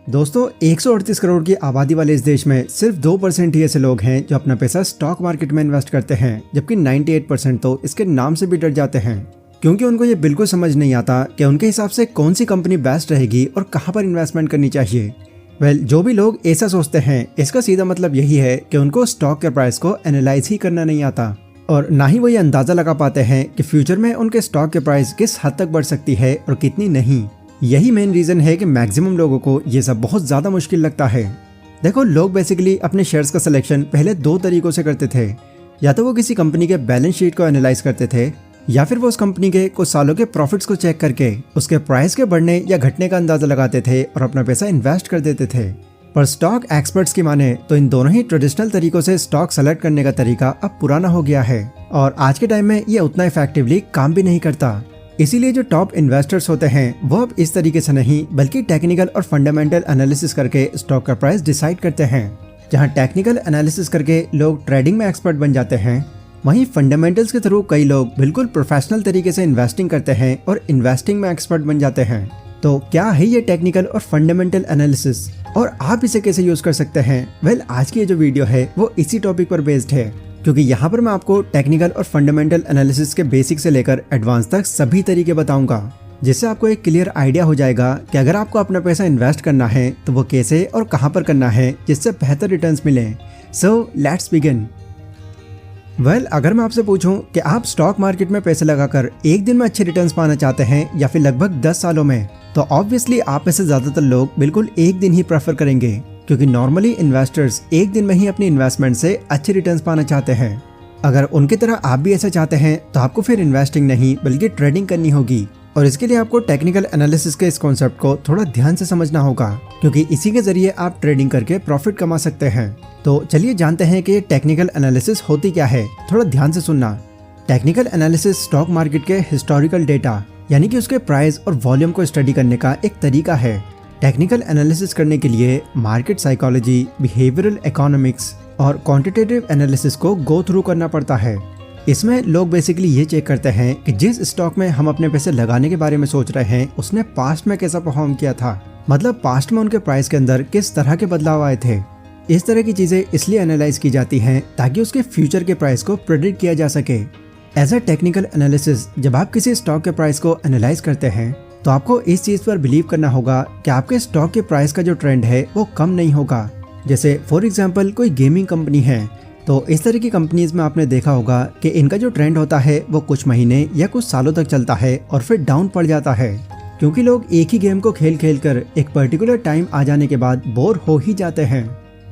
दोस्तों 138 करोड़ की आबादी वाले इस देश में सिर्फ 2% ही ऐसे लोग हैं जो अपना पैसा स्टॉक मार्केट में इन्वेस्ट करते हैं, जबकि 98% तो इसके नाम से भी डर जाते हैं, क्योंकि उनको ये बिल्कुल समझ नहीं आता कि उनके हिसाब से कौन सी कंपनी बेस्ट रहेगी और कहां पर इन्वेस्टमेंट करनी चाहिए। जो भी लोग ऐसा सोचते हैं, इसका सीधा मतलब यही है कि उनको स्टॉक के प्राइस को एनालाइज ही करना नहीं आता और ना ही वो ये अंदाजा लगा पाते हैं कि फ्यूचर में उनके स्टॉक के प्राइस किस हद तक बढ़ सकती है और कितनी नहीं। यही मेन रीजन है कि मैक्सिमम लोगों को ये सब बहुत ज्यादा मुश्किल लगता है। देखो, लोग बेसिकली अपने शेयर्स का सिलेक्शन पहले दो तरीकों से करते थे। या तो वो किसी कंपनी के बैलेंस शीट को एनालाइज करते थे, या फिर वो उस कंपनी के कुछ सालों के प्रॉफिट्स को चेक करके उसके प्राइस के बढ़ने या घटने का अंदाजा लगाते थे और अपना पैसा इन्वेस्ट कर देते थे। पर स्टॉक एक्सपर्ट्स की माने तो इन दोनों ही ट्रेडिशनल तरीकों से स्टॉक सेलेक्ट करने का तरीका अब पुराना हो गया है और आज के टाइम में ये उतना इफेक्टिवली काम भी नहीं करता। इसीलिए जो टॉप इन्वेस्टर्स होते हैं वो अब इस तरीके से नहीं बल्कि टेक्निकल और फंडामेंटल एनालिसिस करके स्टॉक का प्राइस डिसाइड करते हैं। जहां टेक्निकल एनालिसिस करके लोग ट्रेडिंग में एक्सपर्ट बन जाते हैं, वहीं फंडामेंटल्स के थ्रू कई लोग बिल्कुल प्रोफेशनल तरीके से इन्वेस्टिंग करते हैं और इन्वेस्टिंग में एक्सपर्ट बन जाते हैं। तो क्या है ये टेक्निकल और फंडामेंटल एनालिसिस और आप इसे कैसे यूज कर सकते हैं? आज की ये जो वीडियो है वो इसी टॉपिक पर बेस्ड है, क्योंकि यहाँ पर मैं आपको टेक्निकल और फंडामेंटल एनालिसिस के बेसिक से लेकर एडवांस तक सभी तरीके बताऊंगा, जिससे आपको एक क्लियर आइडिया हो जाएगा कि अगर आपको अपना पैसा इन्वेस्ट करना है तो वो कैसे और कहाँ पर करना है जिससे बेहतर रिटर्न्स मिले। So let's begin. अगर मैं आपसे पूछूं कि आप स्टॉक मार्केट में पैसे लगाकर एक दिन में अच्छे रिटर्न्स पाना चाहते हैं या फिर लगभग 10 सालों में, तो ऑब्वियसली आप में से ज्यादातर लोग बिल्कुल एक दिन ही प्रेफर करेंगे, क्योंकि नॉर्मली इन्वेस्टर्स एक दिन में ही अपनी इन्वेस्टमेंट से अच्छे रिटर्न्स पाना चाहते हैं। अगर उनकी तरह आप भी ऐसा चाहते हैं तो आपको फिर इन्वेस्टिंग नहीं बल्कि ट्रेडिंग करनी होगी, और इसके लिए आपको टेक्निकल एनालिसिस के इस कॉन्सेप्ट को थोड़ा ध्यान से समझना होगा, क्योंकि इसी के जरिए आप ट्रेडिंग करके प्रॉफिट कमा सकते हैं। तो चलिए जानते हैं कि टेक्निकल एनालिसिस होती क्या है। थोड़ा ध्यान से सुनना। टेक्निकल एनालिसिस स्टॉक मार्केट के हिस्टोरिकल डेटा यानी कि उसके प्राइस और वॉल्यूम को स्टडी करने का एक तरीका है। टेक्निकल एनालिसिस करने के लिए मार्केट साइकोलॉजी, बिहेवियरल इकोनॉमिक्स और क्वांटिटेटिव एनालिसिस को गो थ्रू करना पड़ता है। इसमें लोग बेसिकली ये चेक करते हैं कि जिस स्टॉक में हम अपने पैसे लगाने के बारे में सोच रहे हैं उसने पास्ट में कैसा परफॉर्म किया था, मतलब पास्ट में उनके प्राइस के अंदर किस तरह के बदलाव आए थे। इस तरह की चीजें इसलिए एनालाइज की जाती हैं ताकि उसके फ्यूचर के प्राइस को प्रेडिक्ट किया जा सके। एज अ टेक्निकल एनालिसिस, जब आप किसी स्टॉक के प्राइस को एनालाइज करते हैं तो आपको इस चीज पर बिलीव करना होगा कि आपके स्टॉक के प्राइस का जो ट्रेंड है वो कम नहीं होगा। जैसे फॉर एग्जांपल कोई गेमिंग कंपनी है, तो इस तरह की कंपनीज में आपने देखा होगा कि इनका जो ट्रेंड होता है वो कुछ महीने या कुछ सालों तक चलता है और फिर डाउन पड़ जाता है, क्योंकि लोग एक ही गेम को खेल खेल कर एक पर्टिकुलर टाइम आ जाने के बाद बोर हो ही जाते हैं।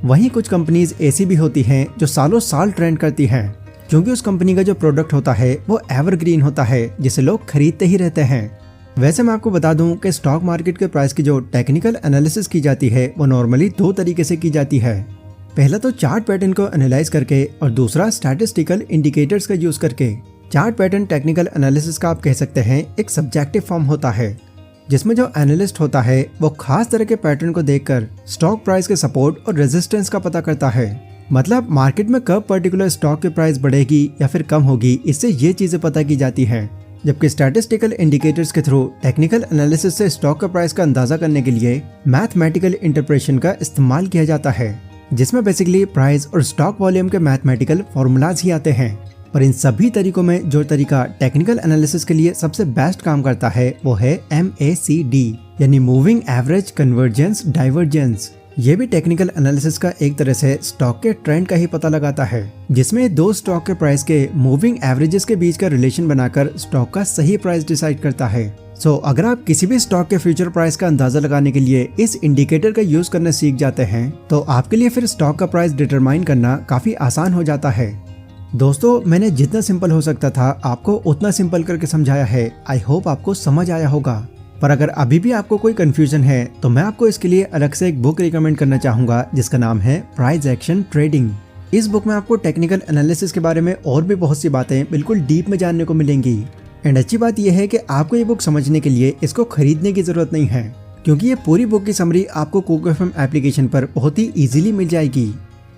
वहीं कुछ कंपनीज ऐसी भी होती हैं जो सालों साल ट्रेंड करती हैं, क्योंकि उस कंपनी का जो प्रोडक्ट होता है वो एवरग्रीन होता है, जिसे लोग खरीदते ही रहते हैं। वैसे मैं आपको बता दूं कि स्टॉक मार्केट के प्राइस की जो टेक्निकल एनालिसिस की जाती है वो नॉर्मली दो तरीके से की जाती है। पहला तो चार्ट पैटर्न को एनालाइज करके और दूसरा स्टैटिस्टिकल इंडिकेटर्स का यूज करके। चार्ट पैटर्न टेक्निकल एनालिसिस का आप कह सकते हैं एक सब्जेक्टिव फॉर्म होता है, जिसमें जो एनालिस्ट होता है वो खास तरह के पैटर्न को देखकर स्टॉक प्राइस के सपोर्ट और रेजिस्टेंस का पता करता है। मतलब मार्केट में कब पर्टिकुलर स्टॉक की प्राइस बढ़ेगी या फिर कम होगी, इससे ये चीजें पता की जाती है। जबकि स्टैटिस्टिकल इंडिकेटर्स के थ्रू टेक्निकल एनालिसिस से स्टॉक का प्राइस का अंदाजा करने के लिए मैथमेटिकल इंटरप्रेशन का इस्तेमाल किया जाता है, जिसमें बेसिकली प्राइस और स्टॉक वॉल्यूम के मैथमेटिकल फॉर्मूलाज ही आते हैं। पर इन सभी तरीकों में जो तरीका टेक्निकल एनालिसिस के लिए सबसे बेस्ट काम करता है वो है MACD, यानी मूविंग एवरेज कन्वर्जेंस डाइवर्जेंस। ये भी टेक्निकल एनालिसिस का एक तरह से स्टॉक के ट्रेंड का ही पता लगाता है, जिसमें दो स्टॉक के प्राइस के मूविंग एवरेजेस के बीच का रिलेशन बनाकर स्टॉक का सही प्राइस डिसाइड करता है। अगर आप किसी भी स्टॉक के फ्यूचर प्राइस का अंदाजा लगाने के लिए इस इंडिकेटर का यूज करना सीख जाते हैं तो आपके लिए फिर स्टॉक का प्राइस डिटरमाइन करना काफी आसान हो जाता है। दोस्तों, मैंने जितना सिंपल हो सकता था आपको उतना सिंपल करके समझाया है। आई होप आपको समझ आया होगा। पर अगर अभी भी आपको कोई कंफ्यूजन है तो मैं आपको इसके लिए अलग से एक बुक रिकमेंड करना चाहूंगा, जिसका नाम है प्राइस एक्शन ट्रेडिंग। इस बुक में आपको टेक्निकल एनालिसिस के बारे में और भी बहुत सी बातें बिल्कुल डीप में जानने को मिलेंगी। एंड अच्छी बात यह है कि आपको ये बुक समझने के लिए इसको खरीदने की जरूरत नहीं है, क्योंकि ये पूरी बुक की समरी आपको कोको FM एप्लीकेशन पर बहुत ही इजीली मिल जाएगी।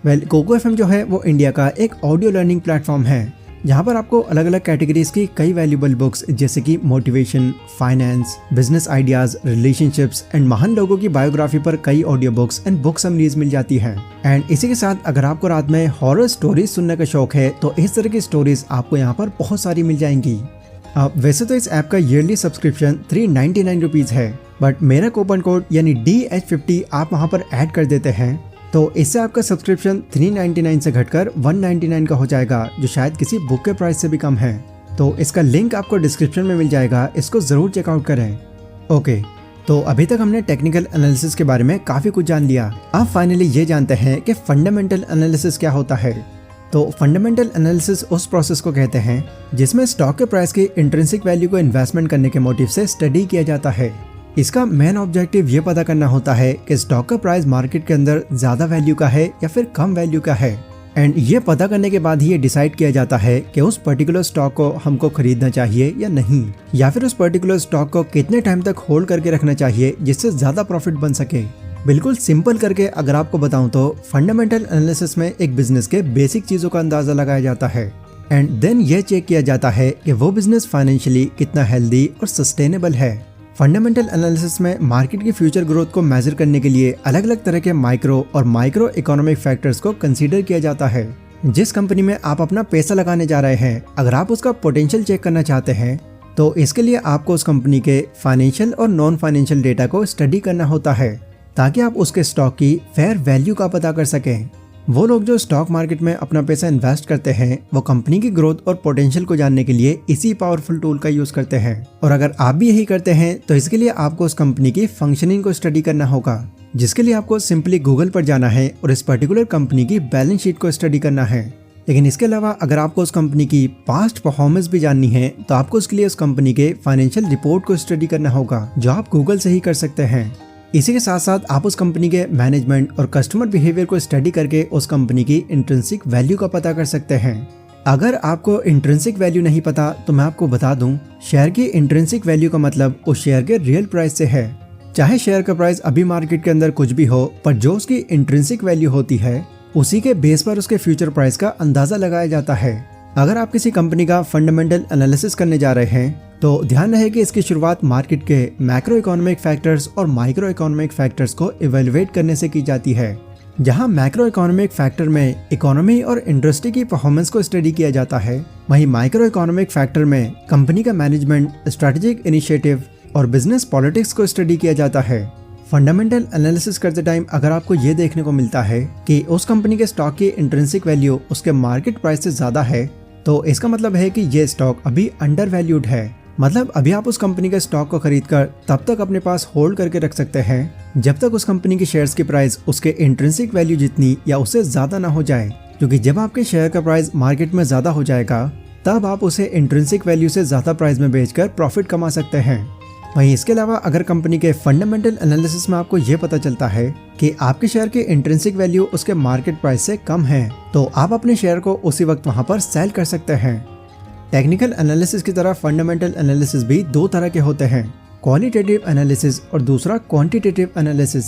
कोको FM जो है वो इंडिया का एक ऑडियो लर्निंग प्लेटफॉर्म है, यहाँ पर आपको अलग अलग कैटेगरीज की कई वैल्यूएबल बुक्स जैसे कि motivation, finance, business ideas, relationships and महान लोगों की बायोग्राफी पर कई audio books and book summaries मिल जाती हैं। एंड इसी के साथ अगर आपको रात में हॉरर स्टोरीज सुनने का शौक है तो इस तरह की स्टोरीज आपको यहाँ पर बहुत सारी मिल जाएंगी। वैसे तो इस ऐप का ईयरली सब्सक्रिप्शन 399 रुपीज है, बट मेरा कूपन कोड यानी DH50 आप वहाँ पर ऐड कर देते हैं तो इससे आपका सब्सक्रिप्शन 399 से घटकर 199 का हो जाएगा, जो शायद किसी बुक के प्राइस से भी कम है। तो इसका लिंक आपको डिस्क्रिप्शन में मिल जाएगा, इसको ज़रूर चेकआउट करें। ओके, तो अभी तक हमने टेक्निकल एनालिसिस के बारे में काफ़ी कुछ जान लिया। अब फाइनली ये जानते हैं कि फंडामेंटल एनालिसिस क्या होता है। तो फंडामेंटल एनालिसिस उस प्रोसेस को कहते हैं जिसमें स्टॉक के प्राइस की इंट्रिंसिक वैल्यू को इन्वेस्टमेंट करने के मोटिव से स्टडी किया जाता है। इसका मेन ऑब्जेक्टिव ये पता करना होता है कि स्टॉक का प्राइस मार्केट के अंदर ज्यादा वैल्यू का है या फिर कम वैल्यू का है। एंड ये पता करने के बाद ही ये डिसाइड किया जाता है कि उस पर्टिकुलर स्टॉक को हमको खरीदना चाहिए या नहीं, या फिर उस पर्टिकुलर स्टॉक को कितने टाइम तक होल्ड करके रखना चाहिए जिससे ज्यादा प्रॉफिट बन सके। बिल्कुल सिंपल करके अगर आपको बताऊं तो फंडामेंटल एनालिसिस में एक बिजनेस के बेसिक चीजों का अंदाजा लगाया जाता है एंड देन ये चेक किया जाता है कि वो बिजनेस फाइनेंशियली कितना हेल्दी और सस्टेनेबल है। फंडामेंटल एनालिसिस में मार्केट की फ्यूचर ग्रोथ को मेजर करने के लिए अलग अलग तरह के माइक्रो और माइक्रो इकोनॉमिक फैक्टर्स को कंसीडर किया जाता है। जिस कंपनी में आप अपना पैसा लगाने जा रहे हैं, अगर आप उसका पोटेंशियल चेक करना चाहते हैं तो इसके लिए आपको उस कंपनी के फाइनेंशियल और नॉन फाइनेंशियल डेटा को स्टडी करना होता है ताकि आप उसके स्टॉक की फेयर वैल्यू का पता कर सकें। वो लोग जो स्टॉक मार्केट में अपना पैसा इन्वेस्ट करते हैं वो कंपनी की ग्रोथ और पोटेंशियल को जानने के लिए इसी पावरफुल टूल का यूज करते हैं। और अगर आप भी यही करते हैं तो इसके लिए आपको उस कंपनी की फंक्शनिंग को स्टडी करना होगा, जिसके लिए आपको सिंपली गूगल पर जाना है और इस पर्टिकुलर कंपनी की बैलेंस शीट को स्टडी करना है। लेकिन इसके अलावा अगर आपको उस कंपनी की पास्ट परफॉर्मेंस भी जाननी है तो आपको उसके लिए उस कंपनी के फाइनेंशियल रिपोर्ट को स्टडी करना होगा, जो आप गूगल से ही कर सकते हैं। इसी के साथ साथ आप उस कंपनी के मैनेजमेंट और कस्टमर बिहेवियर को स्टडी करके उस कंपनी की इंट्रिंसिक वैल्यू का पता कर सकते हैं। अगर आपको इंट्रिंसिक वैल्यू नहीं पता तो मैं आपको बता दूं, शेयर की इंट्रिंसिक वैल्यू का मतलब उस शेयर के रियल प्राइस से है। चाहे शेयर का प्राइस अभी मार्केट के अंदर कुछ भी हो, पर जो उसकी इंट्रिंसिक वैल्यू होती है उसी के बेस पर उसके फ्यूचर प्राइस का अंदाजा लगाया जाता है। अगर आप किसी कंपनी का फंडामेंटल एनालिसिस करने जा रहे हैं तो ध्यान रहे कि इसकी शुरुआत मार्केट के मैक्रो इकोनॉमिक फैक्टर्स और माइक्रो इकोनॉमिक फैक्टर्स को इवेलुएट करने से की जाती है। जहां मैक्रो इकोनॉमिक फैक्टर में इकोनॉमी और इंडस्ट्री की परफॉर्मेंस को स्टडी किया जाता है, वहीं माइक्रो इकोनॉमिक फैक्टर में कंपनी का मैनेजमेंट, स्ट्रेटेजिक इनिशिएटिव और बिजनेस पॉलिटिक्स को स्टडी किया जाता है। फंडामेंटल एनालिसिस करते टाइम अगर आपको ये देखने को मिलता है कि उस कंपनी के स्टॉक की इंट्रिंसिक वैल्यू उसके मार्केट प्राइस से ज्यादा है तो इसका मतलब है कि ये स्टॉक अभी अंडर वैल्यूड है। मतलब अभी आप उस कंपनी के स्टॉक को खरीदकर तब तक अपने पास होल्ड करके रख सकते हैं जब तक उस कंपनी के शेयर्स की प्राइस उसके इंट्रिंसिक वैल्यू जितनी या उससे ज्यादा ना हो जाए, क्योंकि जब आपके शेयर का प्राइस मार्केट में ज्यादा हो जाएगा तब आप उसे इंट्रिंसिक वैल्यू से ज्यादा प्राइस में बेचकर प्रॉफिट कमा सकते हैं। वहीं इसके अलावा अगर कंपनी के फंडामेंटल एनालिसिस में आपको ये पता चलता है कि आपके शेयर की इंट्रिंसिक वैल्यू उसके मार्केट प्राइस से कम है तो आप अपने शेयर को उसी वक्त वहां पर सेल कर सकते हैं। टेक्निकल एनालिसिस की तरह फंडामेंटल एनालिसिस भी दो तरह के होते हैं, क्वालिटेटिव एनालिसिस और दूसरा क्वांटिटेटिव एनालिसिस।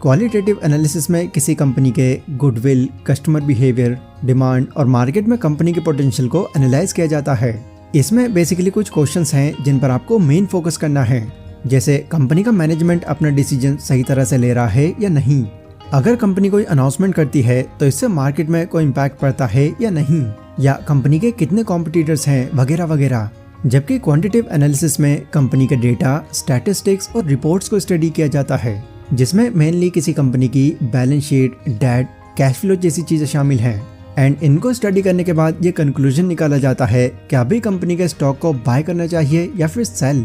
क्वालिटेटिव एनालिसिस में किसी कंपनी के गुडविल, कस्टमर बिहेवियर, डिमांड और मार्केट में कंपनी के पोटेंशियल को एनालाइज किया जाता है। इसमें बेसिकली कुछ क्वेश्चंस हैं जिन पर आपको मेन फोकस करना है, जैसे कंपनी का मैनेजमेंट अपना डिसीजन सही तरह से ले रहा है या नहीं, अगर कंपनी कोई अनाउंसमेंट करती है तो इससे मार्केट में कोई इम्पैक्ट पड़ता है या नहीं, या कंपनी के कितने कॉम्पिटिटर्स हैं वगैरह वगैरह। जबकि क्वांटिटेटिव एनालिसिस में कंपनी के डेटा, स्टैटिस्टिक्स और रिपोर्ट्स को स्टडी किया जाता है, जिसमें मेनली किसी कंपनी की balance sheet, debt, cash flow जैसी चीजें शामिल हैं। एंड इनको स्टडी करने के बाद ये कंक्लूजन निकाला जाता है कि अभी कंपनी के स्टॉक को बाय करना चाहिए या फिर सेल।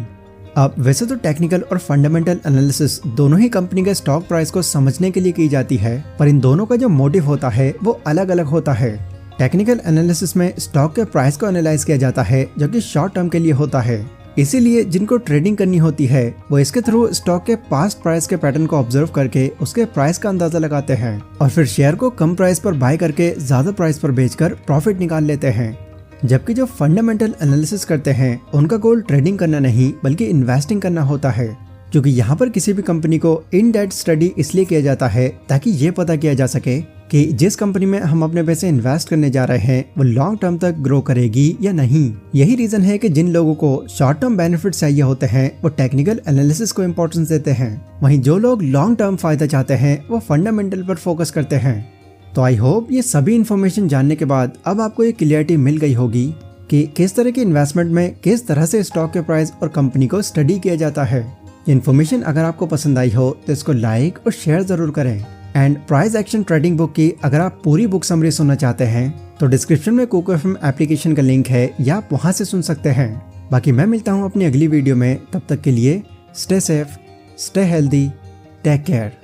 अब वैसे तो टेक्निकल और फंडामेंटल एनालिसिस दोनों ही कंपनी के स्टॉक प्राइस को समझने के लिए की जाती है, पर इन दोनों का जो मोटिव होता है वो अलग अलग होता है। टेक्निकल एनालिसिस में स्टॉक के प्राइस को एनालाइज किया जाता है जो कि शॉर्ट टर्म के लिए होता है, इसीलिए जिनको ट्रेडिंग करनी होती है वो इसके थ्रू स्टॉक के पास्ट प्राइस के पैटर्न को ऑब्जर्व करके उसके प्राइस का अंदाजा लगाते हैं और फिर शेयर को कम प्राइस पर बाय करके ज्यादा प्राइस पर बेचकर प्रॉफिट निकाल लेते हैं। जबकि जो फंडामेंटल एनालिसिस करते हैं उनका गोल ट्रेडिंग करना नहीं बल्कि इन्वेस्टिंग करना होता है, क्योंकि यहाँ पर किसी भी कंपनी को इन डेप्थ स्टडी इसलिए किया जाता है ताकि ये पता किया जा सके कि जिस कंपनी में हम अपने पैसे इन्वेस्ट करने जा रहे हैं वो लॉन्ग टर्म तक ग्रो करेगी या नहीं। यही रीजन है कि जिन लोगों को शॉर्ट टर्म बेनिफिट चाहिए होते हैं वो टेक्निकल एनालिसिस को इम्पोर्टेंस देते हैं, वहीं जो लोग लॉन्ग टर्म फायदा चाहते हैं वो फंडामेंटल पर फोकस करते हैं। तो आई होप ये सभी इन्फॉर्मेशन जानने के बाद अब आपको ये क्लियरिटी मिल गई होगी कि किस तरह की इन्वेस्टमेंट में किस तरह से स्टॉक के प्राइस और कंपनी को स्टडी किया जाता है। ये इन्फॉर्मेशन अगर आपको पसंद आई हो तो इसको लाइक और शेयर जरूर करें। And price action trading book की अगर आप पूरी बुक समरी सुनना चाहते हैं तो डिस्क्रिप्शन में कुको एफएम एप्लीकेशन का लिंक है या आप वहां से सुन सकते हैं। बाकी मैं मिलता हूं अपनी अगली वीडियो में, तब तक के लिए stay safe, stay healthy, take care.